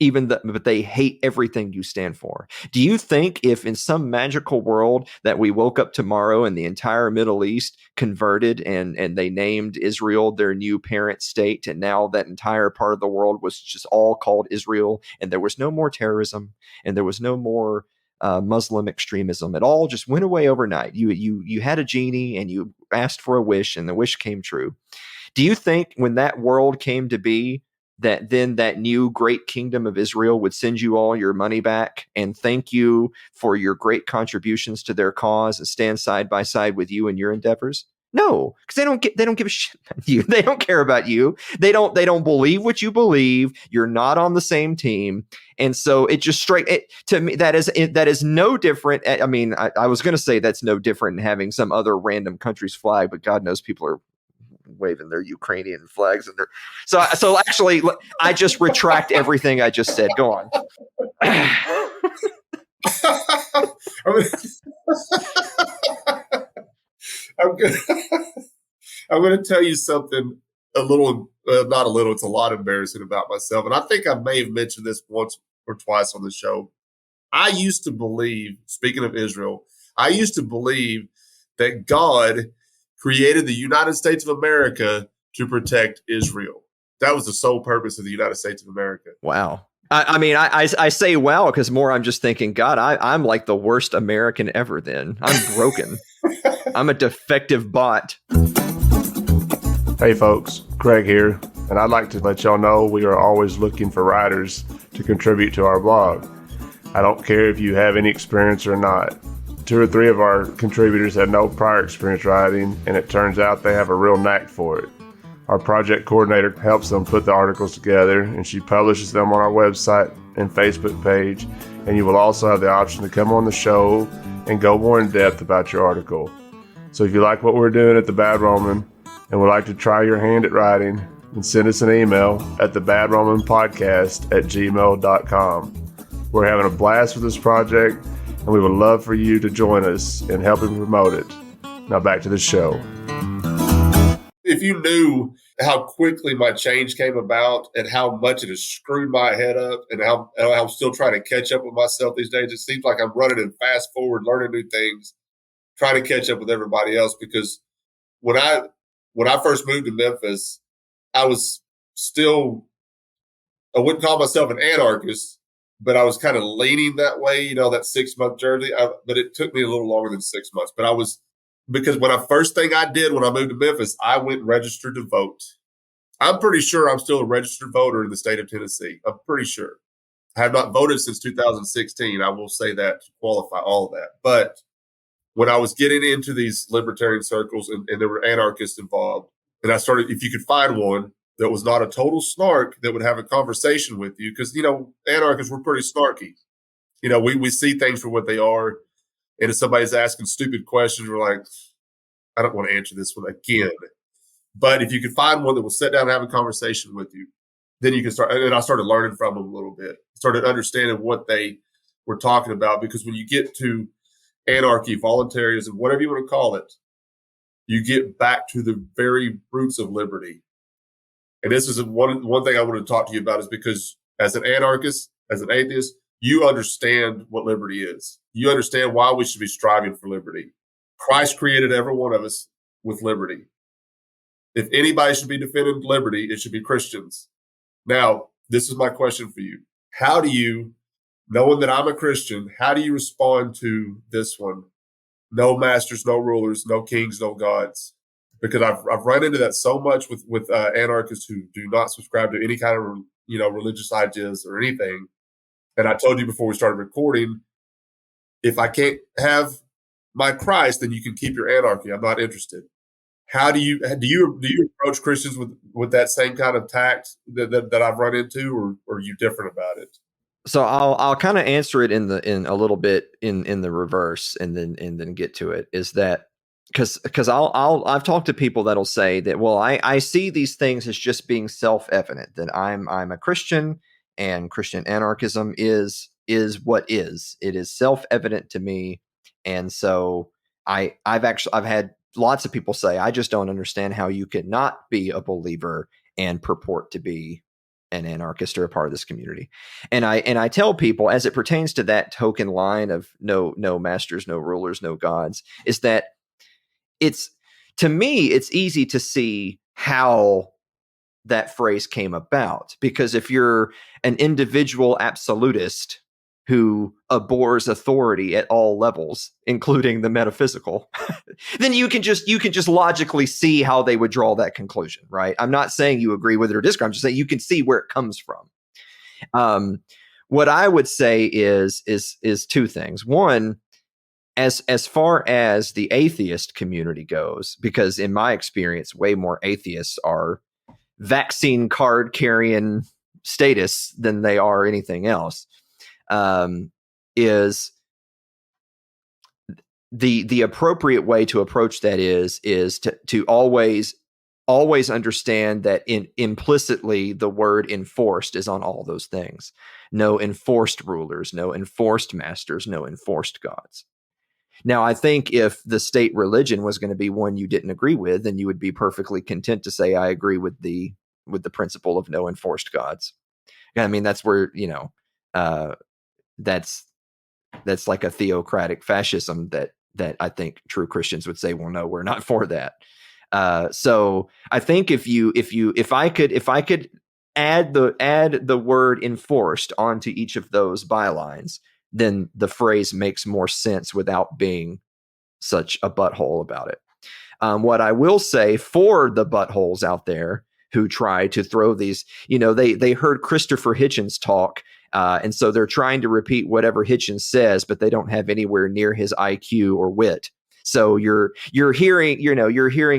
But they hate everything you stand for. Do you think if in some magical world that we woke up tomorrow and the entire Middle East converted and they named Israel their new parent state, and now that entire part of the world was just all called Israel, and there was no more terrorism and there was no more Muslim extremism, it all just went away overnight? You had a genie and you asked for a wish and the wish came true. Do you think when that world came to be, that then that new great kingdom of Israel would send you all your money back and thank you for your great contributions to their cause and stand side by side with you in your endeavors? No, because they don't give a shit about you. They don't care about you. They don't believe what you believe. You're not on the same team. And so it just to me, that is no different. I was going to say that's no different than having some other random country's flag, but God knows people are waving their Ukrainian flags. And so actually, I just retract everything I just said. Go on. I'm going to tell you something a little, not a little, it's a lot embarrassing about myself. And I think I may have mentioned this once or twice on the show. I used to believe, speaking of Israel, I used to believe that God created the United States of America to protect Israel. That was the sole purpose of the United States of America. Wow. I mean, I say wow because more I'm just thinking, God, I'm like the worst American ever then. I'm broken. I'm a defective bot. Hey folks, Craig here, and I'd like to let y'all know we are always looking for writers to contribute to our blog. I don't care if you have any experience or not. 2 or 3 of our contributors had no prior experience writing, and it turns out they have a real knack for it. Our project coordinator helps them put the articles together, and she publishes them on our website and Facebook page, and you will also have the option to come on the show and go more in depth about your article. So if you like what we're doing at The Bad Roman and would like to try your hand at writing, then send us an email at thebadromanpodcast@gmail.com. We're having a blast with this project, and we would love for you to join us in helping promote it. Now back to the show. If you knew how quickly my change came about and how much it has screwed my head up and how I'm still trying to catch up with myself these days, it seems like I'm running in fast forward, learning new things, trying to catch up with everybody else. Because when I first moved to Memphis, I was still, I wouldn't call myself an anarchist, but I was kind of leaning that way, that 6-month journey. But it took me a little longer than 6 months. But because when first thing I did when I moved to Memphis, I went and registered to vote. I'm pretty sure I'm still a registered voter in the state of Tennessee. I'm pretty sure. I have not voted since 2016. I will say that to qualify all of that. But when I was getting into these libertarian circles and there were anarchists involved, and I started, if you could find one that was not a total snark that would have a conversation with you, because, anarchists were pretty snarky. We see things for what they are. And if somebody's asking stupid questions, we're like, I don't want to answer this one again. But if you could find one that will sit down and have a conversation with you, then you can start. And I started learning from them a little bit, started understanding what they were talking about. Because when you get to anarchy, voluntarism, whatever you want to call it, you get back to the very roots of liberty. And this is one thing I want to talk to you about, is because as an anarchist, as an atheist, you understand what liberty is. You understand why we should be striving for liberty. Christ created every one of us with liberty. If anybody should be defending liberty, it should be Christians. Now, this is my question for you. How do you, knowing that I'm a Christian, how do you respond to this one? No masters, no rulers, no kings, no gods. Because I've run into that so much with anarchists who do not subscribe to any kind of religious ideas or anything. And I told you before we started recording, if I can't have my Christ, then you can keep your anarchy. I'm not interested. How do you approach Christians with that same kind of tact that I've run into, or are you different about it? So I'll kind of answer it in a little bit in the reverse, and then get to it. Is that because I've talked to people that'll say that, well, I see these things as just being self-evident, that I'm a Christian and Christian anarchism is what is. It is self-evident to me, and so I've had lots of people say, I just don't understand how you could not be a believer and purport to be an anarchist or a part of this community. And I tell people, as it pertains to that token line of no masters, no rulers, no gods, is that to me, it's easy to see how that phrase came about. Because if you're an individual absolutist who abhors authority at all levels, including the metaphysical, then you can just logically see how they would draw that conclusion, right? I'm not saying you agree with it or disagree. I'm just saying you can see where it comes from. What I would say is 2 things. One, as far as the atheist community goes, because in my experience, way more atheists are vaccine card carrying status than they are anything else. Is the appropriate way to approach that is to always always understand that implicitly the word enforced is on all those things. No enforced rulers, no enforced masters, no enforced gods. Now, I think if the state religion was going to be one you didn't agree with, then you would be perfectly content to say, I agree with the principle of no enforced gods. I mean, that's where, that's like a theocratic fascism that I think true Christians would say, well, no, we're not for that. So I think if I could add the word enforced onto each of those bylines, then the phrase makes more sense without being such a butthole about it. What I will say for the buttholes out there who try to throw these, they heard Christopher Hitchens talk, and so they're trying to repeat whatever Hitchens says, but they don't have anywhere near his IQ or wit. So you're hearing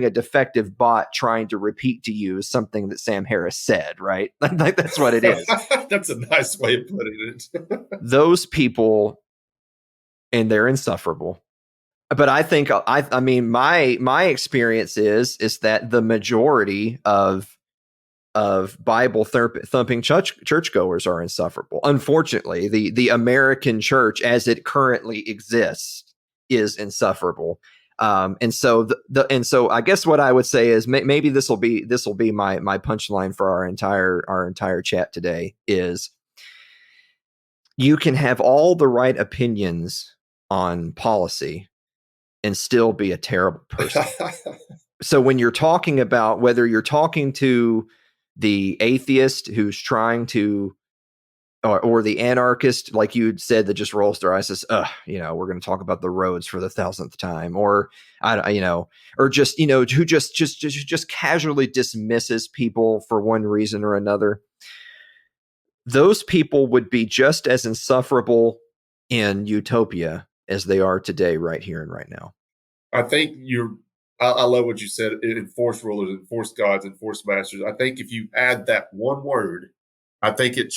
a defective bot trying to repeat to you something that Sam Harris said, right? Like that's what it is. That's a nice way of putting it. Those people, and they're insufferable. But I think I mean my experience is that the majority of Bible thumping churchgoers are insufferable. Unfortunately, the American church as it currently exists is insufferable. And so I guess what I would say is maybe this will be my punchline for our entire chat today is you can have all the right opinions on policy and still be a terrible person. So when you're talking about whether you're talking to the atheist who's trying to, or the anarchist, like you said, that just rolls their eyes and says, we're going to talk about the roads for the 1,000th time, or or just, who just casually dismisses people for one reason or another. Those people would be just as insufferable in utopia as they are today, right here and right now. I think I love what you said. Enforced rulers, enforced gods, enforced masters. I think if you add that one word, I think it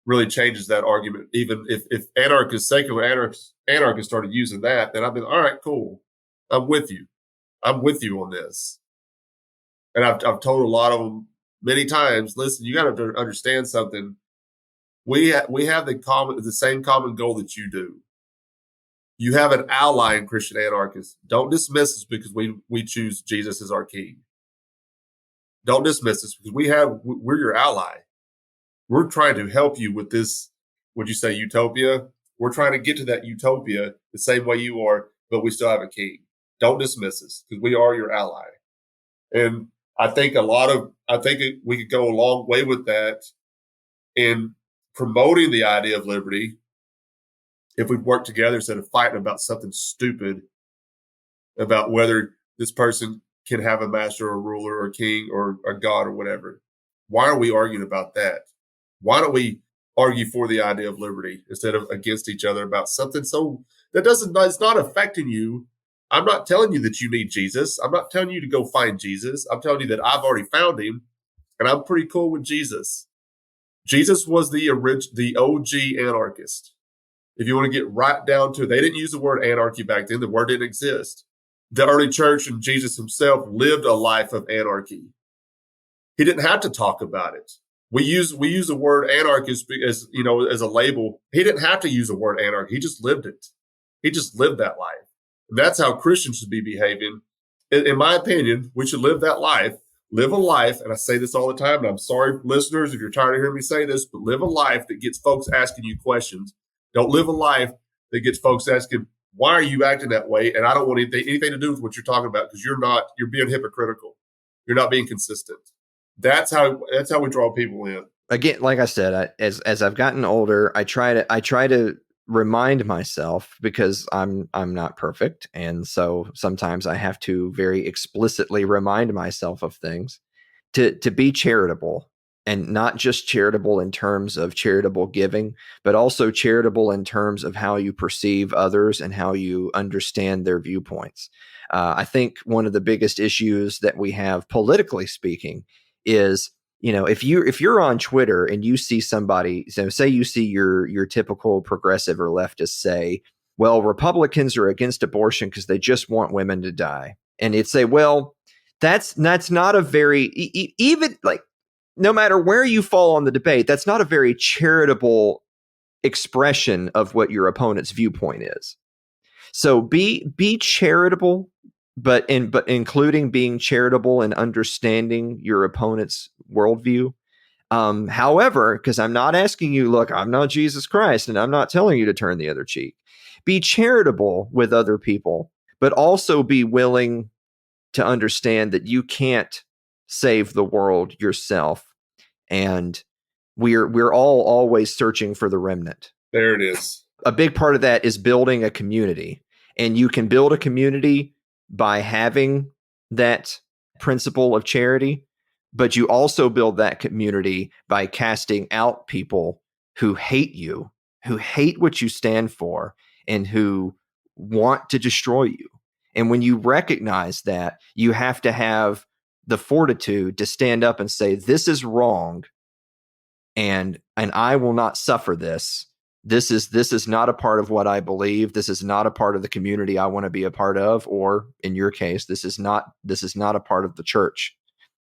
really changes that argument. Even if anarchists, secular anarchists started using that, then I've been, all right, cool. I'm with you. I'm with you on this. And I've told a lot of them many times, listen, you got to understand something. We have the same common goal that you do. You have an ally in Christian anarchists. Don't dismiss us because we choose Jesus as our king. Don't dismiss us because we're your ally. We're trying to help you with this, would you say utopia? We're trying to get to that utopia the same way you are, but we still have a king. Don't dismiss us because we are your ally. And I think we could go a long way with that in promoting the idea of liberty if we work together instead of fighting about something stupid about whether this person can have a master or a ruler or a king or a god or whatever. Why are we arguing about that? Why don't we argue for the idea of liberty instead of against each other about something so that it's not affecting you? I'm not telling you that you need Jesus. I'm not telling you to go find Jesus. I'm telling you that I've already found him and I'm pretty cool with Jesus. Jesus was the OG anarchist. If you want to get right down to it, they didn't use the word anarchy back then. The word didn't exist. The early church and Jesus himself lived a life of anarchy. He didn't have to talk about it. We use the word anarchist as a label. He didn't have to use the word anarchy. He just lived it. He just lived that life. And that's how Christians should be behaving. In my opinion, we should live that life. Live a life, and I say this all the time, and I'm sorry, listeners, if you're tired of hearing me say this, but live a life that gets folks asking you questions. Don't live a life that gets folks asking, why are you acting that way? And I don't want anything to do with what you're talking about because you're being hypocritical. You're not being consistent. That's how we draw people in. Again, like I said, as I've gotten older, I try to remind myself, because I'm not perfect, and so sometimes I have to very explicitly remind myself of things, to be charitable, and not just charitable in terms of charitable giving, but also charitable in terms of how you perceive others and how you understand their viewpoints. I think one of the biggest issues that we have, politically speaking, is, if you're on Twitter and you see somebody, so say you see your typical progressive or leftist say, well, Republicans are against abortion because they just want women to die. And it'd say, well, that's not a very even like, no matter where you fall on the debate, that's not a very charitable expression of what your opponent's viewpoint is. So be charitable, but including being charitable and understanding your opponent's worldview. However, because I'm not asking you, look, I'm not Jesus Christ, and I'm not telling you to turn the other cheek. Be charitable with other people, but also be willing to understand that you can't save the world yourself. And we're all always searching for the remnant. There it is. A big part of that is building a community. And you can build a community by having that principle of charity, but you also build that community by casting out people who hate you, who hate what you stand for, and who want to destroy you. And when you recognize that, you have to have the fortitude to stand up and say, this is wrong, and I will not suffer this. This is not a part of what I believe. This is not a part of the community I want to be a part of. Or in your case, this is not a part of the church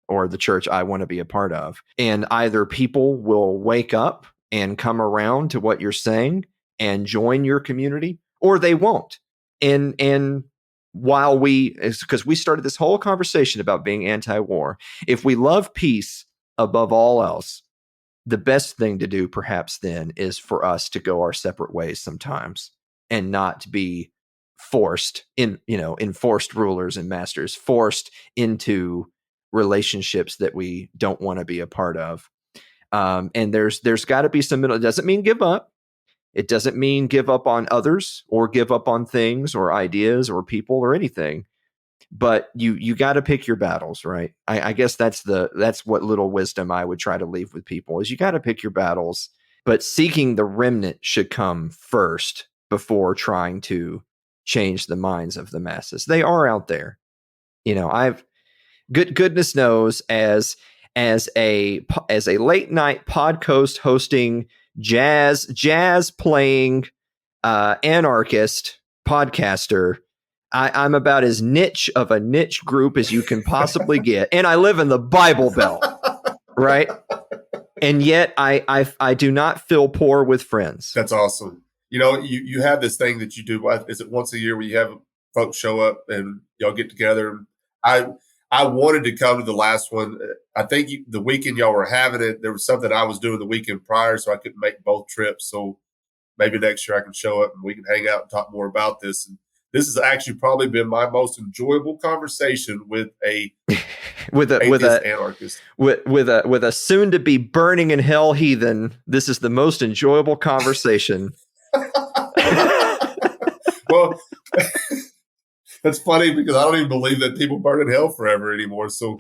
or the church I want to be a part of. And either people will wake up and come around to what you're saying and join your community, or they won't. And while because we started this whole conversation about being anti-war, if we love peace above all else, the best thing to do perhaps then is for us to go our separate ways sometimes and not be forced enforced rulers and masters, forced into relationships that we don't want to be a part of. And there's got to be some middle. It doesn't mean give up. It doesn't mean give up on others or give up on things or ideas or people or anything. But you got to pick your battles, right? I guess that's what little wisdom I would try to leave with people is you got to pick your battles, but seeking the remnant should come first before trying to change the minds of the masses. They are out there. Goodness knows as a late night podcast hosting jazz playing anarchist podcaster, I'm about as niche of a niche group as you can possibly get. And I live in the Bible Belt, right? And yet I do not feel poor with friends. That's awesome. You have this thing that you do. Is it once a year where you have folks show up and y'all get together? I wanted to come to the last one. I think the weekend y'all were having it, there was something I was doing the weekend prior, so I couldn't make both trips. So maybe next year I can show up and we can hang out and talk more about this. And this has actually probably been my most enjoyable conversation with a anarchist. With a soon to be burning in hell heathen. This is the most enjoyable conversation. Well, that's funny because I don't even believe that people burn in hell forever anymore. So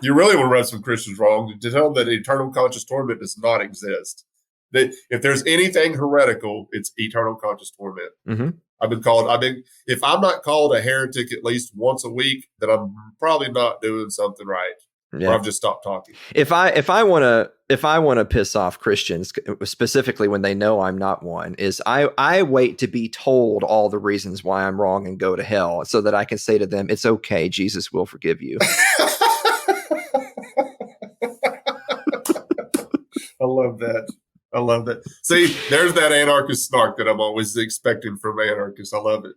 you really want to rub some Christians wrong to tell them that eternal conscious torment does not exist. That if there's anything heretical, it's eternal conscious torment. Mm-hmm. If I'm not called a heretic at least once a week, then I'm probably not doing something right. Yeah. Or I've just stopped talking. If I want to piss off Christians, specifically when they know I'm not one, is I wait to be told all the reasons why I'm wrong and go to hell so that I can say to them, it's okay, Jesus will forgive you. I love that. See, there's that anarchist snark that I'm always expecting from anarchists. I love it.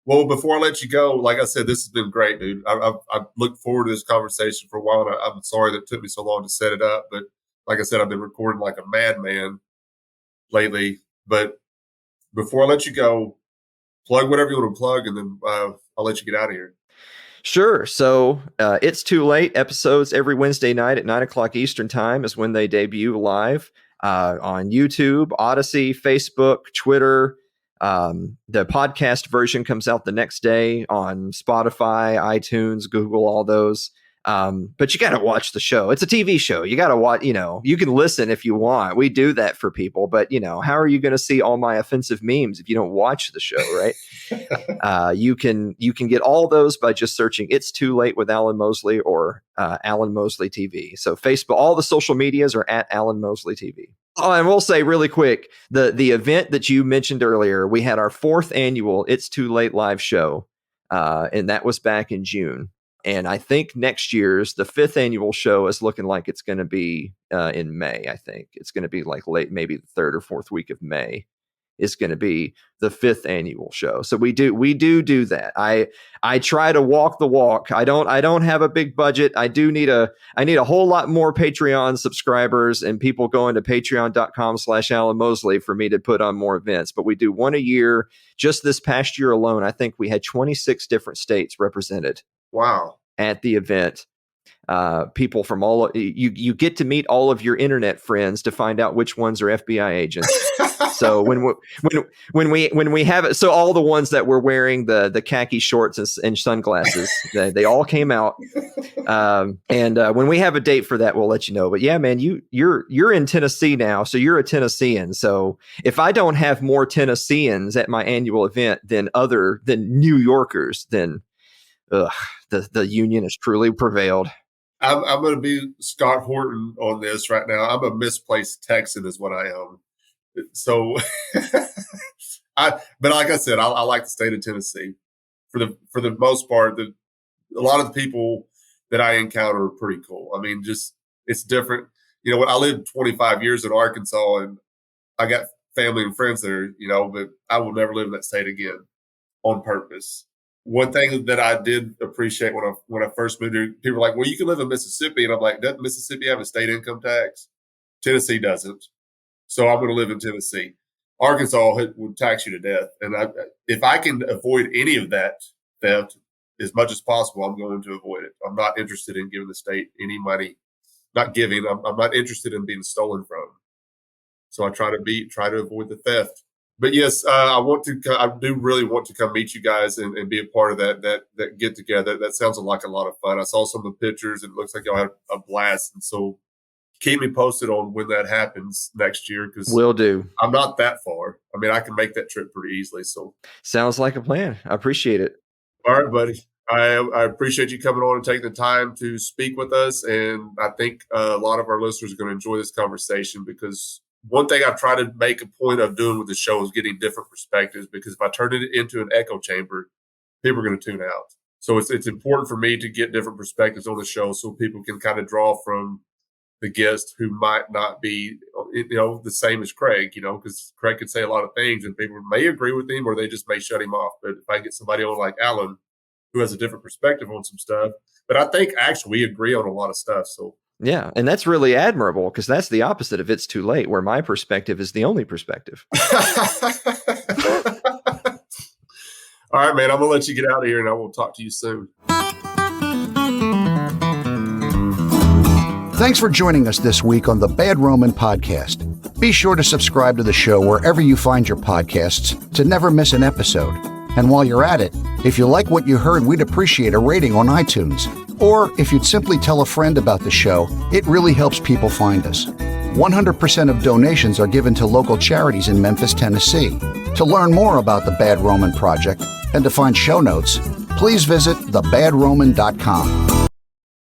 Well, before I let you go, like I said, this has been great, dude. I've looked forward to this conversation for a while, and I'm sorry that it took me so long to set it up. But like I said, I've been recording like a madman lately. But before I let you go, plug whatever you want to plug, and then I'll let you get out of here. Sure. So It's Too Late episodes every Wednesday night at 9:00 Eastern time is when they debut live on YouTube, Odyssey, Facebook, Twitter. The podcast version comes out the next day on Spotify, iTunes, Google, all those. But you got to watch the show. It's a TV show. You got to watch, you can listen if you want. We do that for people, but how are you going to see all my offensive memes if you don't watch the show, right? You can get all those by just searching It's Too Late with Alan Mosley or Alan Mosley TV. So Facebook, all the social medias are at Alan Mosley TV. Oh, and we'll say really quick, the event that you mentioned earlier, we had our 4th annual It's Too Late live show, and that was back in June. And I think next year's, the 5th annual show is looking like it's going to be in May. I think it's going to be like late, maybe the 3rd or 4th week of May is going to be the 5th annual show. So we do that. I try to walk the walk. I don't have a big budget. I need a whole lot more Patreon subscribers and people going to patreon.com/Alan Mosley for me to put on more events. But we do one a year. Just this past year alone, I think we had 26 different states represented. Wow. At the event. People from all you get to meet all of your internet friends to find out which ones are FBI agents. So when we have it, so all the ones that were wearing the khaki shorts and sunglasses, they all came out. And when we have a date for that, we'll let you know. But yeah, man, you're in Tennessee now, so you're a Tennessean. So if I don't have more Tennesseans at my annual event than New Yorkers, then the union has truly prevailed. I'm going to be Scott Horton on this right now. I'm a misplaced Texan is what I am. So, but like I said, I like the state of Tennessee. For the most part, a lot of the people that I encounter are pretty cool. I mean, just it's different. You know, I lived 25 years in Arkansas, and I got family and friends there. You know, but I will never live in that state again on purpose. One thing that I did appreciate when I first moved here, people were like, well, you can live in Mississippi. And I'm like, doesn't Mississippi have a state income tax? Tennessee doesn't. So I'm going to live in Tennessee. Arkansas would tax you to death. And if I can avoid any of that theft as much as possible, I'm going to avoid it. I'm not interested in giving the state any money. Not giving. I'm not interested in being stolen from. So I try to avoid the theft. But yes, I do really want to come meet you guys and be a part of that get together. That sounds like a lot of fun. I saw some of the pictures. And it looks like y'all had a blast. And so keep me posted on when that happens next year. Because will do. I'm not that far. I mean, I can make that trip pretty easily. So sounds like a plan. I appreciate it. All right, buddy. I appreciate you coming on and taking the time to speak with us. And I think a lot of our listeners are going to enjoy this conversation, because one thing I've tried to make a point of doing with the show is getting different perspectives, because if I turn it into an echo chamber, people are going to tune out. So it's important for me to get different perspectives on the show so people can kind of draw from the guest who might not be, the same as Craig, because Craig could say a lot of things and people may agree with him or they just may shut him off. But if I get somebody on like Alan who has a different perspective on some stuff, but I think actually we agree on a lot of stuff. So yeah, and that's really admirable, because that's the opposite of It's Too Late, where my perspective is the only perspective. All right, man, I'm going to let you get out of here, and I will talk to you soon. Thanks for joining us this week on the Bad Roman Podcast. Be sure to subscribe to the show wherever you find your podcasts to never miss an episode. And while you're at it, if you like what you heard, we'd appreciate a rating on iTunes. Or if you'd simply tell a friend about the show, it really helps people find us. 100% of donations are given to local charities in Memphis, Tennessee. To learn more about the Bad Roman Project and to find show notes, please visit thebadroman.com.